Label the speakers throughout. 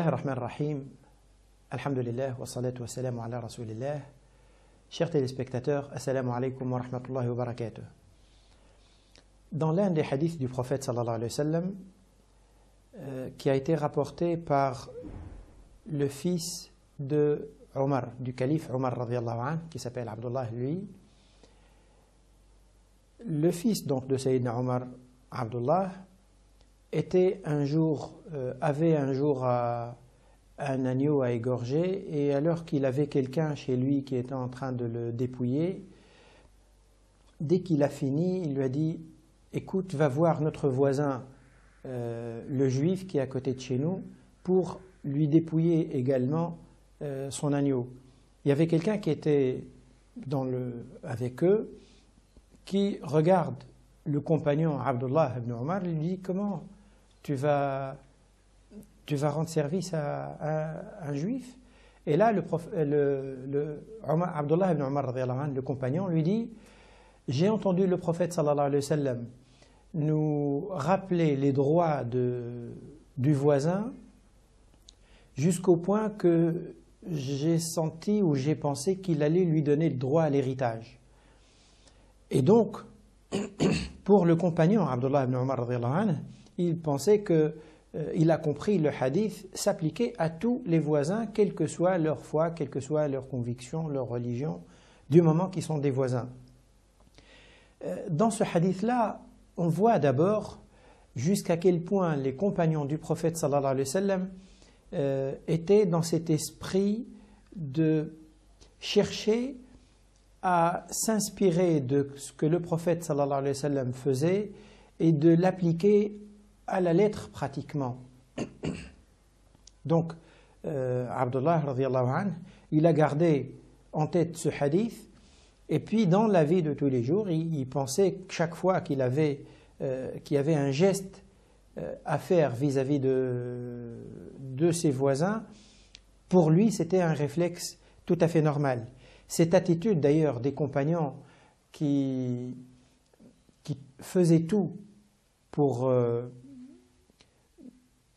Speaker 1: Bismillah ar-Rahman ar-Rahim. Alhamdulillah wa salatu wa salamu ala rasulillah. Chers téléspectateurs, assalamu alaikum wa rahmatullahi wa barakatuh. Dans l'un des hadiths du prophète sallallahu alayhi wa sallam, qui a été rapporté par le fils de Omar, du calife Omar radiyallahu anhu, qui s'appelle Abdullah lui, le fils donc de Sayyidina Omar, Abdullah, avait un jour un agneau à égorger, et alors qu'il avait quelqu'un chez lui qui était en train de le dépouiller, dès qu'il a fini, il lui a dit: écoute, va voir notre voisin, le juif qui est à côté de chez nous, pour lui dépouiller également son agneau. Il y avait quelqu'un qui était avec eux, qui regarde le compagnon Abdullah ibn Omar, lui dit: comment tu vas rendre service à un juif? Et là, Abdullah ibn Omar, le compagnon, lui dit: j'ai entendu le prophète sallallahu alayhi wa sallam nous rappeler les droits du voisin, jusqu'au point que j'ai senti ou j'ai pensé qu'il allait lui donner le droit à l'héritage. Et donc, pour le compagnon Abdullah ibn Omar, il pensait qu'il a compris le hadith s'appliquer à tous les voisins, quelle que soit leur foi, quelle que soit leur conviction, leur religion, du moment qu'ils sont des voisins. Dans ce hadith-là, on voit d'abord jusqu'à quel point les compagnons du prophète sallallahu alayhi wa sallam étaient dans cet esprit de chercher à s'inspirer de ce que le prophète sallallahu alayhi wa sallam faisait et de l'appliquer à la lettre pratiquement. Donc, Abdullah radiyallahu anhu, il a gardé en tête ce hadith, et puis dans la vie de tous les jours, il pensait que chaque fois qu'il y avait un geste à faire vis-à-vis de ses voisins, pour lui c'était un réflexe tout à fait normal. Cette attitude d'ailleurs des compagnons qui faisaient tout pour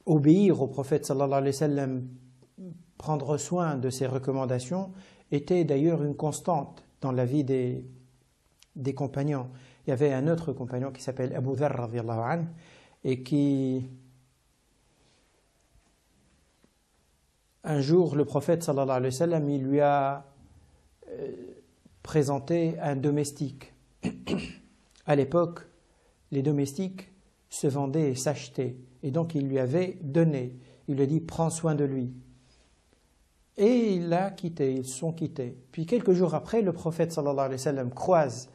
Speaker 1: obéir au prophète sallallahu alayhi wa sallam, prendre soin de ses recommandations, était d'ailleurs une constante dans la vie des compagnons. Il y avait un autre compagnon qui s'appelle Abu Dharr radiyallahu anhu, et qui, un jour, le prophète sallallahu alayhi wa sallam, il lui a présenté un domestique. À l'époque, les domestiques se vendaient et s'achetaient, et donc il lui avait donné. Il lui a dit: prends soin de lui. Et il l'a quitté, ils se sont quittés. Puis quelques jours après, le prophète sallallahu alayhi wa sallam croise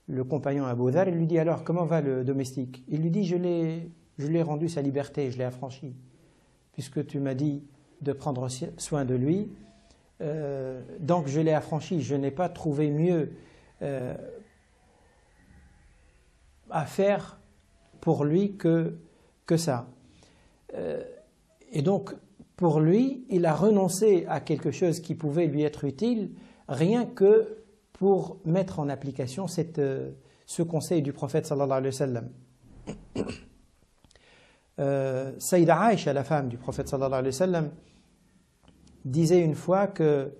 Speaker 1: le compagnon Abu Dharr et lui dit: alors, comment va le domestique? Il lui dit: je lui ai rendu sa liberté, je l'ai affranchi, puisque tu m'as dit de prendre soin de lui, donc je l'ai affranchi, je n'ai pas trouvé mieux à faire pour lui que ça. Et donc, pour lui, il a renoncé à quelque chose qui pouvait lui être utile, rien que pour mettre en application ce conseil du prophète sallallahu alayhi wa sallam. Sayyida Aïcha, la femme du prophète sallallahu alayhi wa sallam, disait une fois que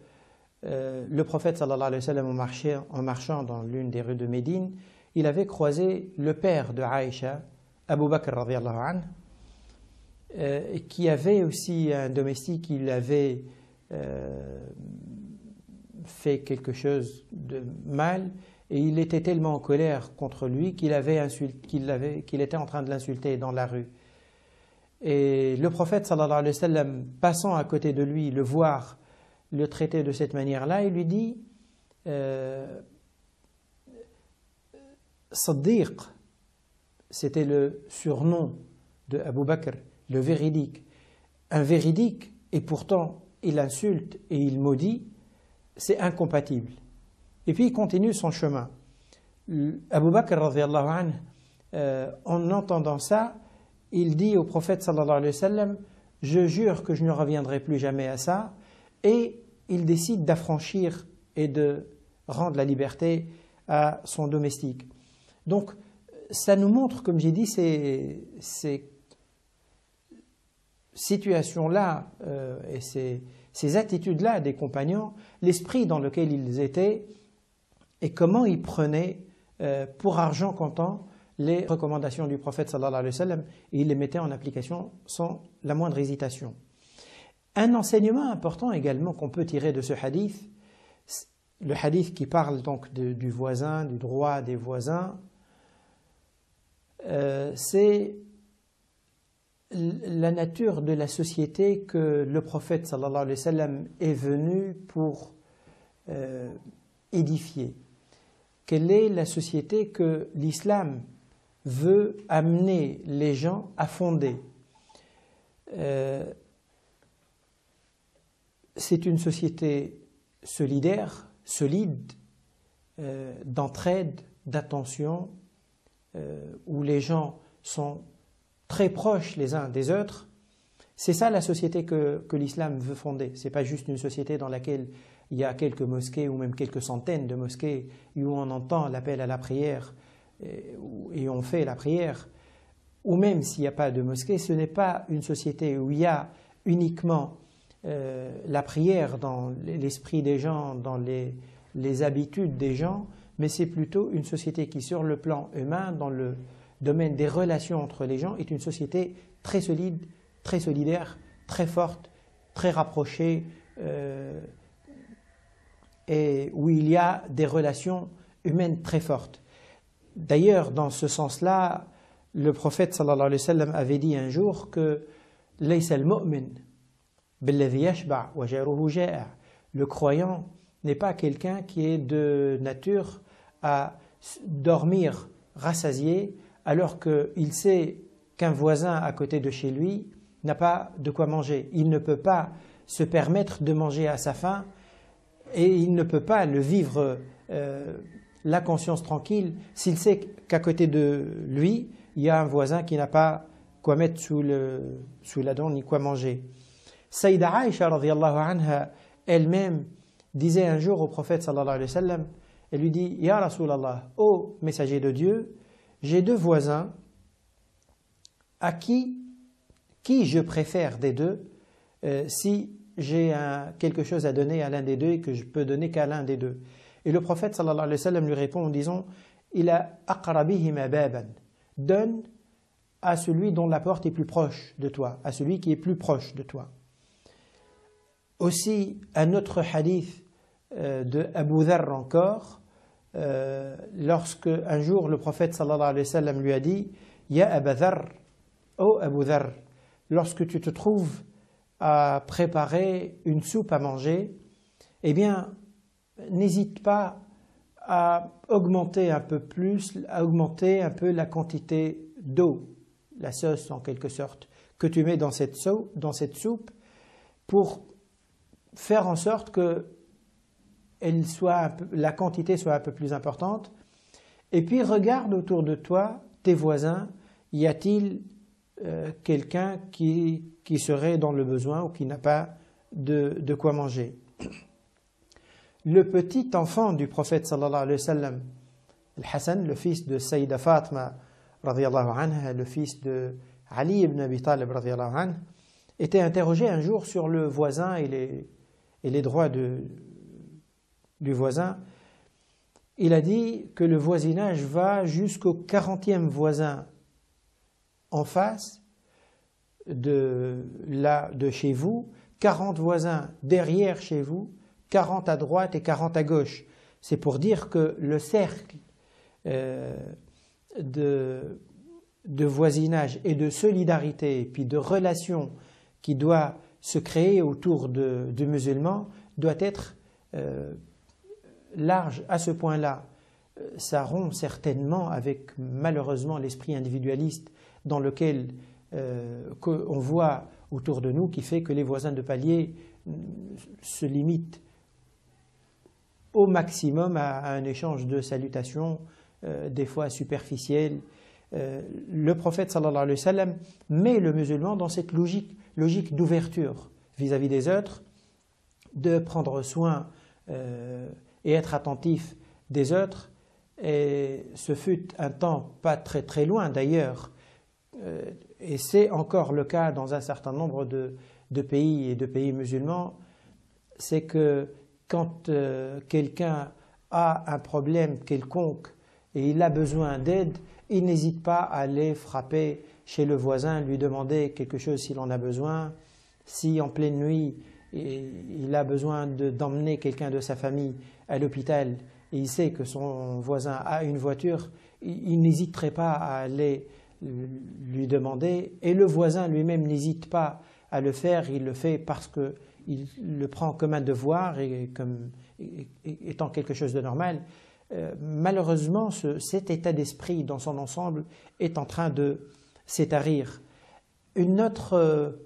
Speaker 1: le prophète sallallahu alayhi wa sallam, en marchant dans l'une des rues de Médine, il avait croisé le père de Aïcha, Abu Bakr radiyallahu anhu, qui avait aussi un domestique. Il avait fait quelque chose de mal, et il était tellement en colère contre lui qu'il était en train de l'insulter dans la rue. Et le prophète sallallahu alayhi wa sallam, passant à côté de lui, le voir le traiter de cette manière-là, il lui dit: Siddiq, c'était le surnom de Abu Bakr, le véridique. Un véridique, et pourtant il insulte et il maudit, c'est incompatible. Et puis il continue son chemin. Abu Bakr radiyallahu anhu, en entendant ça, il dit au prophète sallallahu alayhi wa sallam: je jure que je ne reviendrai plus jamais à ça, et il décide d'affranchir et de rendre la liberté à son domestique. Donc ça nous montre, comme j'ai dit, situation-là et ces attitudes-là des compagnons, l'esprit dans lequel ils étaient et comment ils prenaient pour argent comptant les recommandations du prophète sallallahu alayhi wa sallam et ils les mettaient en application sans la moindre hésitation. Un enseignement important également qu'on peut tirer de ce hadith, le hadith qui parle donc du voisin, du droit des voisins, c'est la nature de la société que le prophète sallallahu alayhi wa sallam est venu pour édifier. Quelle est la société que l'islam veut amener les gens à fonder? C'est une société solidaire, solide, d'entraide, d'attention, où les gens sont très proches les uns des autres. C'est ça la société que l'islam veut fonder. Ce n'est pas juste une société dans laquelle il y a quelques mosquées ou même quelques centaines de mosquées où on entend l'appel à la prière et on fait la prière. Ou même s'il n'y a pas de mosquée, ce n'est pas une société où il y a uniquement la prière dans l'esprit des gens, dans les habitudes des gens, mais c'est plutôt une société qui, sur le plan humain, dans le domaine des relations entre les gens, est une société très solide, très solidaire, très forte, très rapprochée, et où il y a des relations humaines très fortes. D'ailleurs, dans ce sens-là, le prophète sallallahu alayhi wa sallam avait dit un jour que « Laysa al-mu'min billadhi yashba' wa jaruhu ja'a » Le croyant n'est pas quelqu'un qui est de nature à dormir rassasié alors qu'il sait qu'un voisin à côté de chez lui n'a pas de quoi manger. Il ne peut pas se permettre de manger à sa faim et il ne peut pas le vivre la conscience tranquille s'il sait qu'à côté de lui, il y a un voisin qui n'a pas quoi mettre sous la dent ni quoi manger. Saïda Aïcha radhiyallahu anha elle-même disait un jour au prophète sallallahu alayhi wa sallam, elle lui dit « Ya Rasulallah, ô messager de Dieu, j'ai deux voisins à qui je préfère des deux si j'ai quelque chose à donner à l'un des deux et que je peux donner qu'à l'un des deux. » Et le prophète sallallahu alayhi wa sallam lui répond en disant « Ila aqrabihima baban » Donne à celui dont la porte est plus proche de toi, à celui qui est plus proche de toi. Aussi, un autre hadith de Abu Dharr encore, lorsque un jour le prophète sallallahu alayhi wa sallam lui a dit « Ya Abu Dharr, ô Abu Dharr, lorsque tu te trouves à préparer une soupe à manger, eh bien, n'hésite pas à augmenter un peu la quantité d'eau, la sauce en quelque sorte, que tu mets dans cette soupe pour faire en sorte que la quantité soit un peu plus importante. Et puis regarde autour de toi, tes voisins, y a-t-il quelqu'un qui serait dans le besoin ou qui n'a pas de quoi manger? Le petit enfant du prophète sallallahu alayhi wa sallam, Al-Hassan, le fils de Sayyida Fatima radhiyallahu anha, le fils de Ali ibn Abi Talib radhiyallahu anha, était interrogé un jour sur le voisin et les droits du voisin. Il a dit que le voisinage va jusqu'au 40e voisin en face de chez vous, 40 voisins derrière chez vous, 40 à droite et 40 à gauche. C'est pour dire que le cercle de voisinage et de solidarité et puis de relations qui doit se créer autour du musulman doit être large à ce point-là. Ça rompt certainement avec malheureusement l'esprit individualiste dans lequel on voit autour de nous, qui fait que les voisins de palier se limitent au maximum à un échange de salutations, des fois superficielles. Le prophète sallallahu alayhi wa sallam met le musulman dans cette logique d'ouverture vis-à-vis des autres, de prendre soin et être attentif des autres. Et ce fut un temps pas très très loin d'ailleurs et c'est encore le cas dans un certain nombre de pays et de pays musulmans, c'est que quand quelqu'un a un problème quelconque et il a besoin d'aide, il n'hésite pas à aller frapper chez le voisin, lui demander quelque chose s'il en a besoin. Si en pleine nuit, il a besoin d'emmener quelqu'un de sa famille à l'hôpital et il sait que son voisin a une voiture, il n'hésiterait pas à aller lui demander, et le voisin lui-même n'hésite pas à le faire, il le fait parce qu'il le prend comme un devoir et comme étant quelque chose de normal. Malheureusement, cet état d'esprit dans son ensemble est en train de s'étarir. Une autre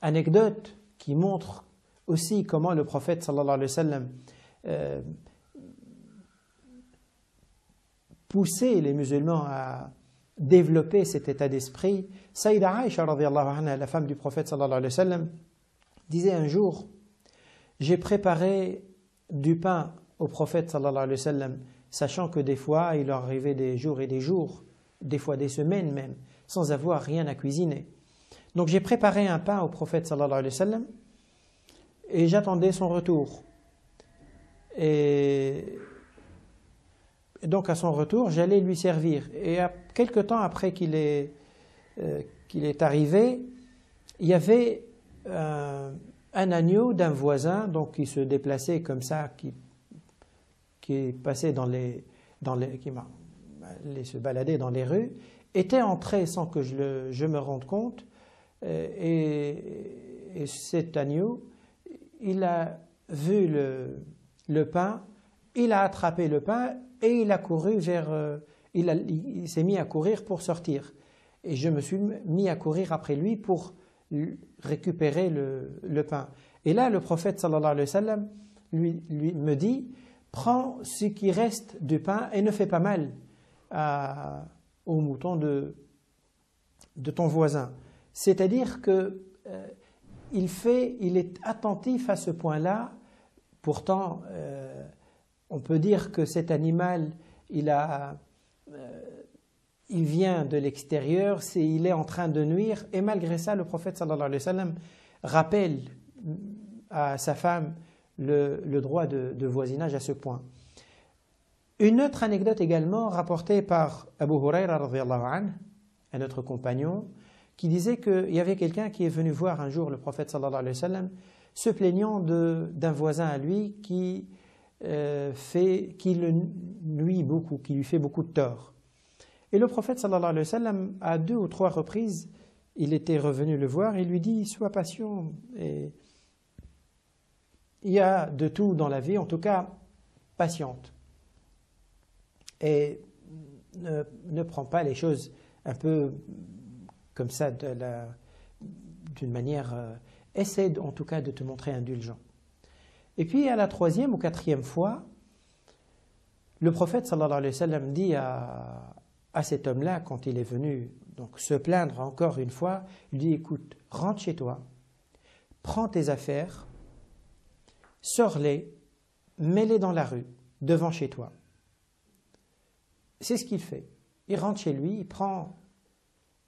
Speaker 1: anecdote qui montre aussi comment le prophète sallallahu alayhi wa sallam poussait les musulmans à développer cet état d'esprit. Saïda Aïcha radhiyallahu anha, la femme du prophète sallallahu alayhi wa sallam, disait un jour: j'ai préparé du pain au prophète sallallahu alayhi wa sallam, sachant que des fois il leur arrivait des jours et des jours, des fois des semaines même, sans avoir rien à cuisiner. Donc j'ai préparé un pain au prophète sallallahu alayhi wa sallam et j'attendais son retour. Et donc à son retour, j'allais lui servir. Et quelque temps après qu'il est arrivé, il y avait un agneau d'un voisin, donc qui se déplaçait comme ça, qui passait qui se baladait dans les rues, était entré sans que je me rende compte. Et cet agneau, il a vu le pain, il a attrapé le pain et il a couru il s'est mis à courir pour sortir. Et je me suis mis à courir après lui pour récupérer le pain. Et là, le prophète sallallahu alayhi wa sallam lui me dit: prends ce qui reste du pain et ne fais pas mal aux moutons de ton voisin. C'est-à-dire que il est attentif à ce point-là. Pourtant, on peut dire que cet animal, il vient de l'extérieur, il est en train de nuire, et malgré ça, le prophète sallallahu alayhi wa sallam rappelle à sa femme le droit de voisinage à ce point. Une autre anecdote également rapportée par Abu Hurayra radhiyallahu anhu, un autre compagnon, qui disait qu'il y avait quelqu'un qui est venu voir un jour le prophète sallallahu alayhi wa sallam, se plaignant d'un voisin à lui qui le nuit beaucoup, qui lui fait beaucoup de tort. Et le prophète sallallahu alayhi wa sallam, à 2 ou 3 reprises, il était revenu le voir et lui dit: sois patient. Et il y a de tout dans la vie, en tout cas, patiente. Et ne prends pas les choses un peu comme ça, d'une manière... essaie en tout cas de te montrer indulgent. Et puis à la 3e ou 4e fois, le prophète sallallahu alayhi wa sallam dit à cet homme-là, quand il est venu donc se plaindre encore une fois, il dit: écoute, rentre chez toi, prends tes affaires, sors-les, mets-les dans la rue, devant chez toi. C'est ce qu'il fait. Il rentre chez lui, il prend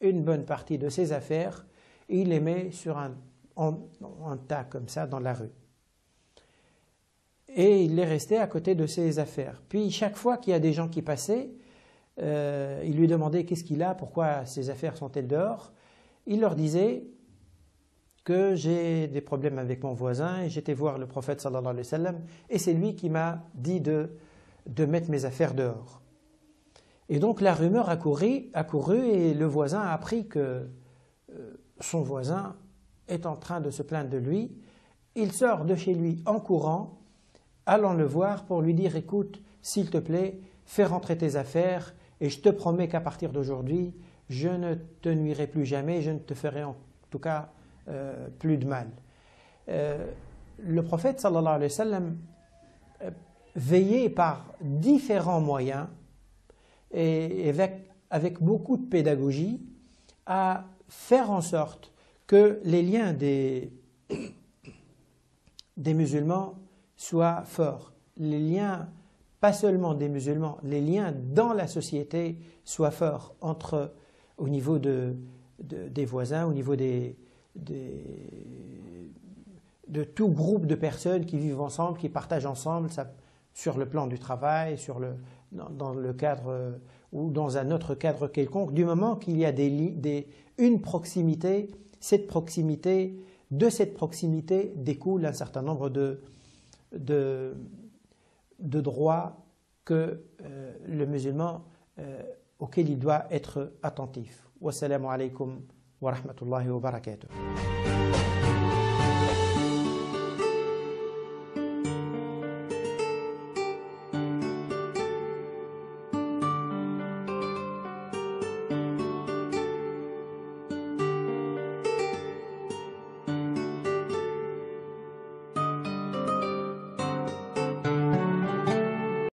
Speaker 1: une bonne partie de ses affaires et il les met sur un tas comme ça dans la rue. Et il est resté à côté de ses affaires. Puis chaque fois qu'il y a des gens qui passaient, il lui demandait qu'est-ce qu'il a, pourquoi ses affaires sont-elles dehors. Il leur disait que j'ai des problèmes avec mon voisin et j'étais voir le prophète sallallahu alayhi wa sallam et c'est lui qui m'a dit de mettre mes affaires dehors. Et donc la rumeur a couru et le voisin a appris que son voisin est en train de se plaindre de lui. Il sort de chez lui en courant, allant le voir pour lui dire: écoute, s'il te plaît, fais rentrer tes affaires et je te promets qu'à partir d'aujourd'hui, je ne te nuirai plus jamais, je ne te ferai en tout cas plus de mal. Le prophète sallallahu alayhi wa sallam veillait par différents moyens et avec beaucoup de pédagogie à faire en sorte que les liens des musulmans soient forts. Les liens, pas seulement des musulmans, les liens dans la société soient forts entre au niveau des voisins, au niveau de tout groupe de personnes qui vivent ensemble, qui partagent ensemble, sur le plan du travail, dans le cadre ou dans un autre cadre quelconque, du moment qu'il y a une proximité, de cette proximité découle un certain nombre de droits que le musulman auquel il doit être attentif. Wassalamu alaikum wa rahmatullahi wa barakatuh.